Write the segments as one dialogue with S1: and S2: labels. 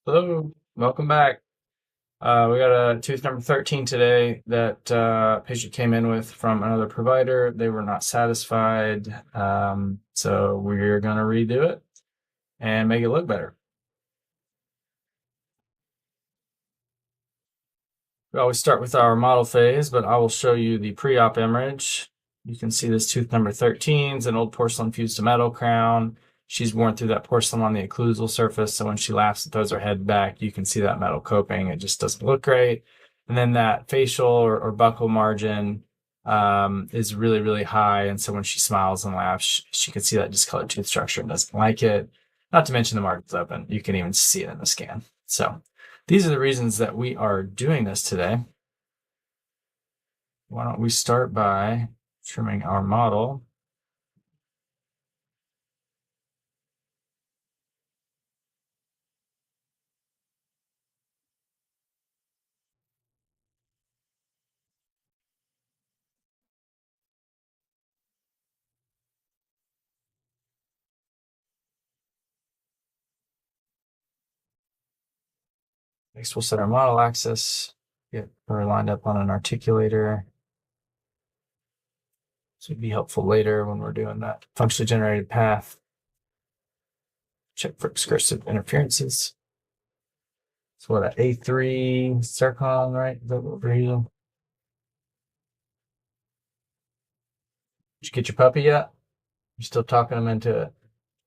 S1: Hello, welcome back. We got a tooth number 13 today that patient came in with from another provider. They were not satisfied, so we're going to redo it and make it look better. We always start with our model phase, but I will show you the pre-op image. You can see this tooth number 13 is an old porcelain fused to metal crown. She's worn through that porcelain on the occlusal surface, so when she laughs and throws her head back, you can see that metal coping. It just doesn't look great. And then that facial or buccal margin is really, really high. And so when she smiles and laughs, she can see that discolored tooth structure and doesn't like it. Not to mention the margin's open. You can even see it in the scan. So these are the reasons that we are doing this today. Why don't we start by trimming our model. Next, we'll set our model axis, get her lined up on an articulator. This would be helpful later when we're doing that functionally generated path. Check for excursive interferences. So what, A3 Zircon, right? Is that what we're using? Did you get your puppy yet? You're still talking them into it.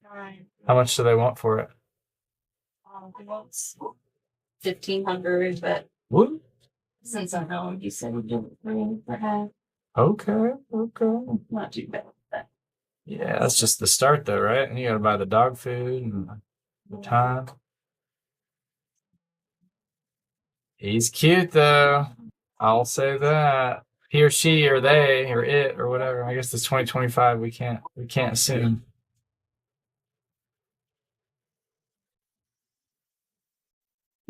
S2: Right.
S1: How much do they want for it?
S2: He wants 1,500, but
S1: What?
S2: since I know him, he said he'd do it for me for half.
S1: Okay.
S2: Not too bad. But
S1: Yeah, that's just the start though, right? And you gotta buy the dog food and the time. He's cute though. I'll say that. He or she or they or it or whatever. I guess it's 2025. We can't assume.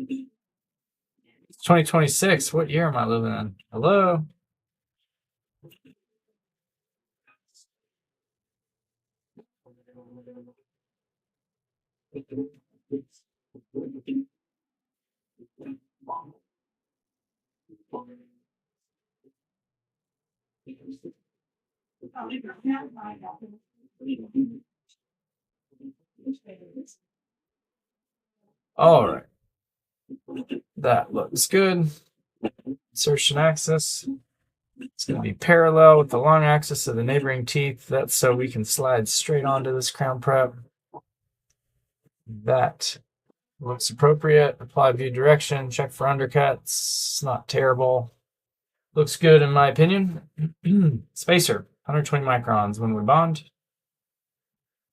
S1: It's 2026. What year am I living in? Hello? All right. That looks good. Insertion axis. It's going to be parallel with the long axis of the neighboring teeth. That's so we can slide straight onto this crown prep. That looks appropriate. Apply view direction. Check for undercuts. It's not terrible. Looks good in my opinion. Spacer, 120 microns when we bond.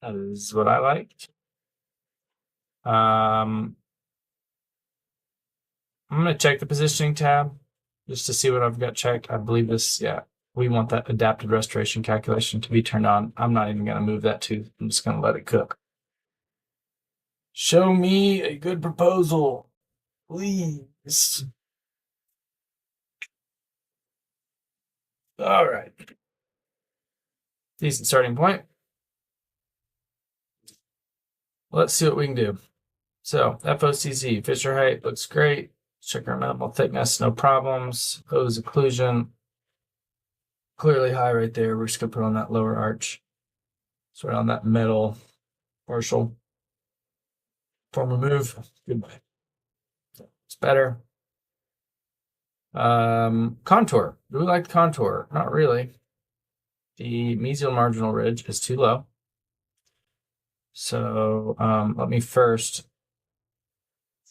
S1: That is what I liked. I'm going to check the positioning tab just to see what I've got checked. I believe this, yeah, we want that adapted restoration calculation to be turned on. I'm not even going to move that tooth. I'm just going to let it cook. Show me a good proposal, please. All right. Decent starting point. Let's see what we can do. So FOCZ, fissure height looks great. Check our minimal thickness, no problems. O's occlusion, clearly high right there. We're just gonna put on that lower arch. So right on that metal partial. Form remove, goodbye. It's better. Contour, do we like the contour? Not really. The mesial marginal ridge is too low. So let me first,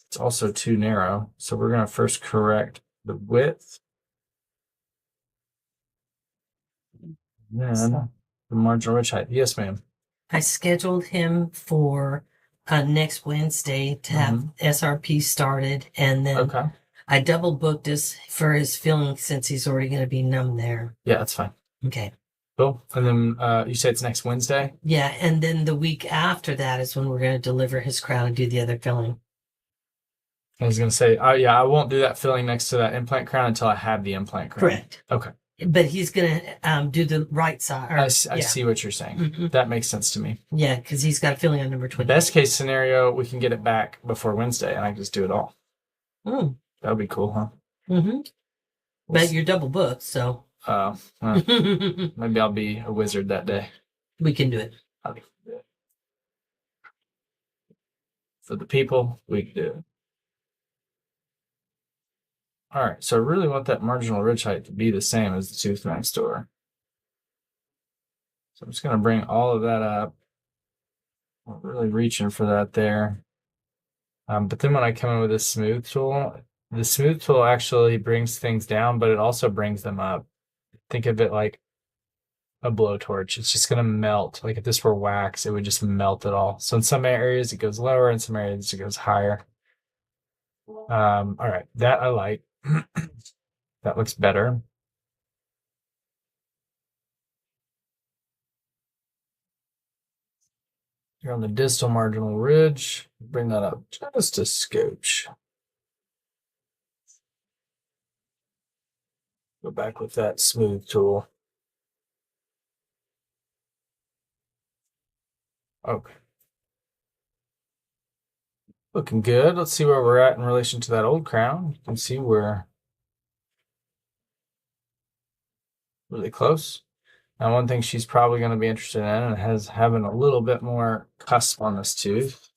S1: it's also too narrow. So we're gonna first correct the width. Then the marginal ridge height. Yes, ma'am.
S3: I scheduled him for next Wednesday to have SRP started, and then
S1: Okay.
S3: I double booked us for his filling since he's already going to be numb there.
S1: Yeah, that's fine.
S3: Okay.
S1: Cool. And then you said it's next Wednesday?
S3: Yeah, and then the week after that is when we're going to deliver his crown and do the other filling.
S1: I was going to say, yeah, I won't do that filling next to that implant crown until I have the implant crown.
S3: Correct.
S1: Okay.
S3: but he's gonna do the right side. Or,
S1: I see what you're saying.
S3: Mhm.
S1: That makes sense to me.
S3: Yeah, because he's got a filling on number 20.
S1: Best case scenario, we can get it back before Wednesday, and I can just do it all.
S3: Mm.
S1: That would be cool, huh?
S3: Mm-hmm. But you're double booked, so
S1: Well, maybe I'll be a wizard that day.
S3: we can do it.
S1: For the people, we can do it. All right, so I really want that marginal ridge height to be the same as the tooth next door. So I'm just going to bring all of that up. I'm really reaching for that there. But then when I come in with this smooth tool, the smooth tool actually brings things down, but it also brings them up. Think of it like a blowtorch. It's just going to melt. Like if this were wax, it would just melt it all. So in some areas it goes lower, in some areas it goes higher. All right, that I like. That looks better. Here on the distal marginal ridge, bring that up just a scotch. Go back with that smooth tool. Okay. Looking good. Let's see where we're at in relation to that old crown. You can see we're really close. Now, one thing she's probably going to be interested in and has having a little bit more cusp on this tooth.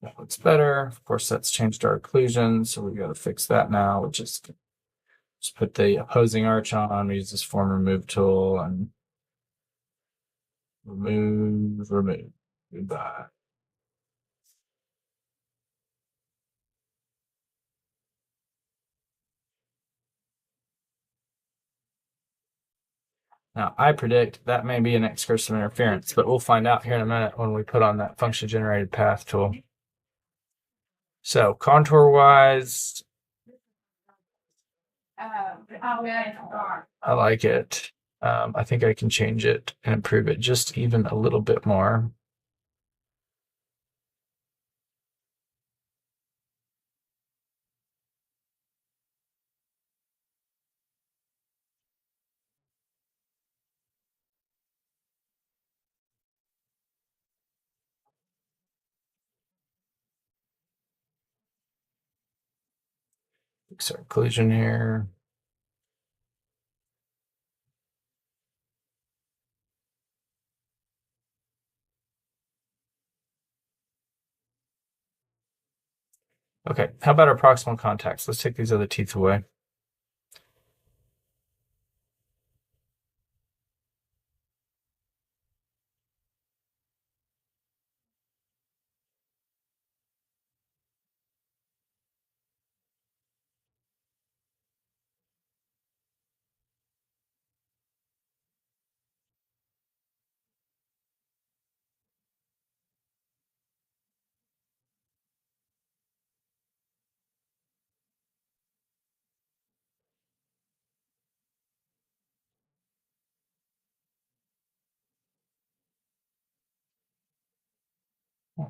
S1: That looks better. Of course, that's changed our occlusion, so we've got to fix that now, which is just put the opposing arch on, use this form remove tool, and remove. Goodbye. Now, I predict that may be an excursive interference, but we'll find out here in a minute when we put on that function generated path tool. So contour wise, I like it. I think I can change it and improve it just even a little bit more. Fix our occlusion here. Okay, how about our proximal contacts? Let's take these other teeth away.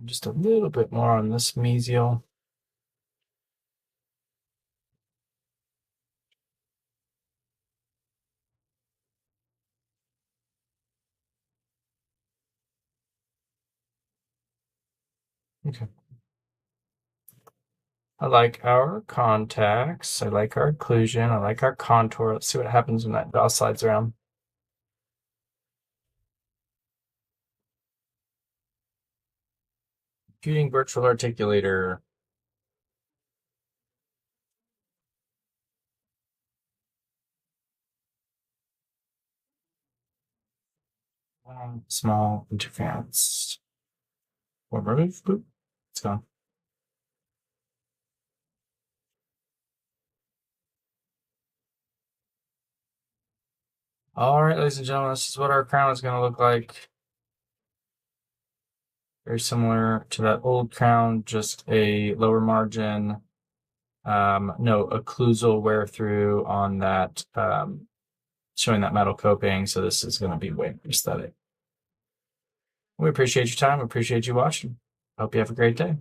S1: Just a little bit more on this mesial. Okay. I like our contacts. I like our occlusion. I like our contour. Let's see what happens when that jaw slides around. Computing virtual articulator. Small interference. Form remove. Boop. It's gone. All right, ladies and gentlemen, this is what our crown is going to look like. Very similar to that old crown, just a lower margin. No occlusal wear through on that, showing that metal coping. So this is going to be way more aesthetic. We appreciate your time. We appreciate you watching. Hope you have a great day.